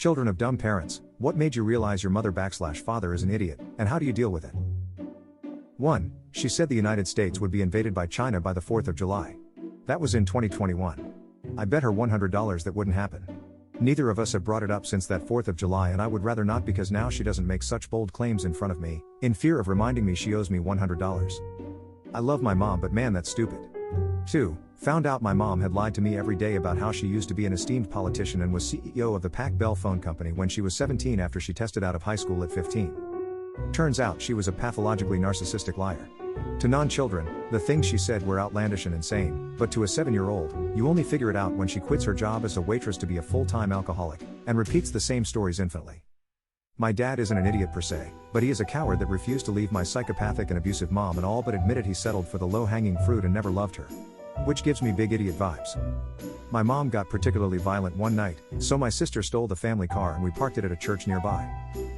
Children of dumb parents, what made you realize your mother/father is an idiot, and how do you deal with it? 1. She said the United States would be invaded by China by the 4th of July. That was in 2021. I bet her $100 that wouldn't happen. Neither of us have brought it up since that 4th of July, and I would rather not, because now she doesn't make such bold claims in front of me, in fear of reminding me she owes me $100. I love my mom, but man, that's stupid. 2. Found out my mom had lied to me every day about how she used to be an esteemed politician and was CEO of the Pac Bell phone company when she was 17 after she tested out of high school at 15. Turns out she was a pathologically narcissistic liar. To non-children, the things she said were outlandish and insane, but to a 7-year-old, you only figure it out when she quits her job as a waitress to be a full-time alcoholic, and repeats the same stories infinitely. My dad isn't an idiot per se, but he is a coward that refused to leave my psychopathic and abusive mom and all but admitted he settled for the low-hanging fruit and never loved her. Which gives me big idiot vibes. My mom got particularly violent one night, so my sister stole the family car and we parked it at a church nearby.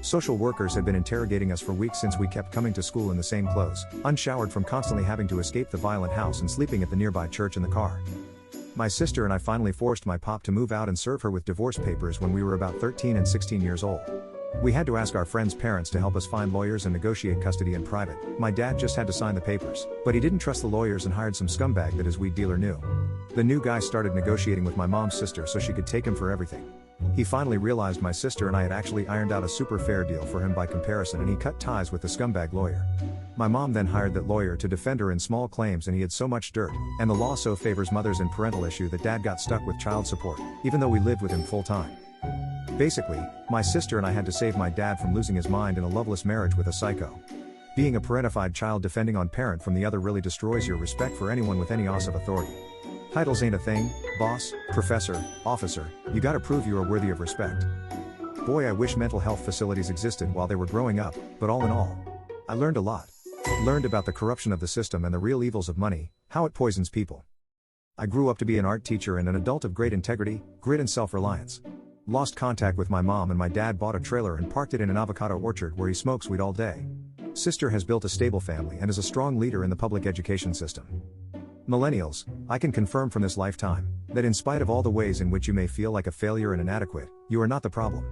Social workers had been interrogating us for weeks since we kept coming to school in the same clothes, unshowered from constantly having to escape the violent house and sleeping at the nearby church in the car. My sister and I finally forced my pop to move out and serve her with divorce papers when we were about 13 and 16 years old. We had to ask our friends' parents to help us find lawyers and negotiate custody in private. My dad just had to sign the papers, but he didn't trust the lawyers and hired some scumbag that his weed dealer knew. The new guy started negotiating with my mom's sister so she could take him for everything. He finally realized my sister and I had actually ironed out a super fair deal for him by comparison, and he cut ties with the scumbag lawyer. My mom then hired that lawyer to defend her in small claims, and he had so much dirt, and the law so favors mothers in parental issue, that dad got stuck with child support, even though we lived with him full time. Basically, my sister and I had to save my dad from losing his mind in a loveless marriage with a psycho. Being a parentified child defending on parent from the other really destroys your respect for anyone with any ounce of authority. Titles ain't a thing, boss, professor, officer, you gotta prove you are worthy of respect. Boy, I wish mental health facilities existed while they were growing up, but all in all, I learned a lot. Learned about the corruption of the system and the real evils of money, how it poisons people. I grew up to be an art teacher and an adult of great integrity, grit and self-reliance. Lost contact with my mom and my dad bought a trailer and parked it in an avocado orchard where he smokes weed all day. Sister has built a stable family and is a strong leader in the public education system. Millennials, I can confirm from this lifetime, that in spite of all the ways in which you may feel like a failure and inadequate, you are not the problem.